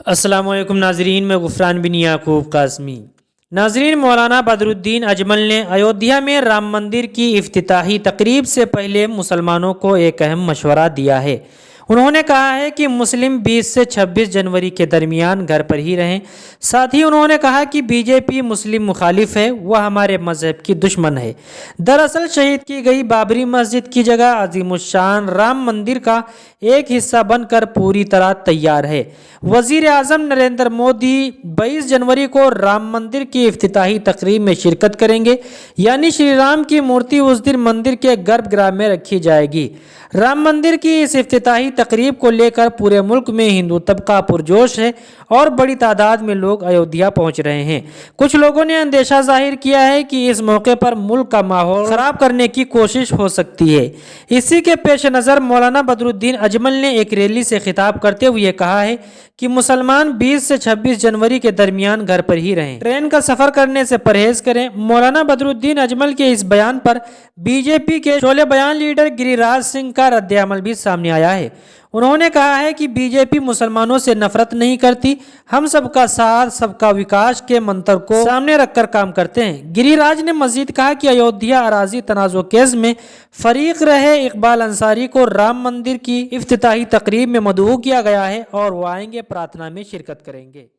السلام علیکم ناظرین، میں غفران بن یعقوب قاسمی۔ ناظرین، مولانا بدرالدین اجمل نے ایودھیا میں رام مندر کی افتتاحی تقریب سے پہلے مسلمانوں کو ایک اہم مشورہ دیا ہے۔ انہوں نے کہا ہے کہ مسلم 20 سے 26 جنوری کے درمیان گھر پر ہی رہیں۔ ساتھ ہی انہوں نے کہا کہ بی جے پی مسلم مخالف ہے، وہ ہمارے مذہب کی دشمن ہے۔ دراصل شہید کی گئی بابری مسجد کی جگہ عظیم الشان رام مندر کا ایک حصہ بن کر پوری طرح تیار ہے۔ وزیر اعظم نریندر مودی 22 جنوری کو رام مندر کی افتتاحی تقریب میں شرکت کریں گے، یعنی شری رام کی مورتی اس دن مندر کے گربھ گرہ میں رکھی جائے گی۔ رام مندر کی اس افتتاحی تقریب کو لے کر پورے ملک میں ہندو طبقہ پرجوش ہے اور بڑی تعداد میں لوگ ایودھیا پہنچ رہے ہیں۔ کچھ لوگوں نے اندیشہ ظاہر کیا ہے کہ اس موقع پر ملک کا ماحول خراب کرنے کی کوشش ہو سکتی ہے۔ اسی کے پیش نظر مولانا بدرالدین اجمل نے ایک ریلی سے خطاب کرتے ہوئے کہا ہے کہ مسلمان 20 سے 26 جنوری کے درمیان گھر پر ہی رہیں، ٹرین کا سفر کرنے سے پرہیز کریں۔ مولانا بدرالدین اجمل کے اس بیان پر بی جے پی کے شعلہ بیان لیڈر گری راج سنگھ کا رد عمل بھی سامنے آیا ہے۔ انہوں نے کہا ہے کہ بی جے پی مسلمانوں سے نفرت نہیں کرتی، ہم سب کا ساتھ سب کا وکاس کے منتر کو سامنے رکھ کر کام کرتے ہیں۔ گری راج نے مزید کہا کہ ایودھیا اراضی تنازع کیس میں فریق رہے اقبال انصاری کو رام مندر کی افتتاحی تقریب میں مدعو کیا گیا ہے اور وہ آئیں گے، پرارتھنا میں شرکت کریں گے۔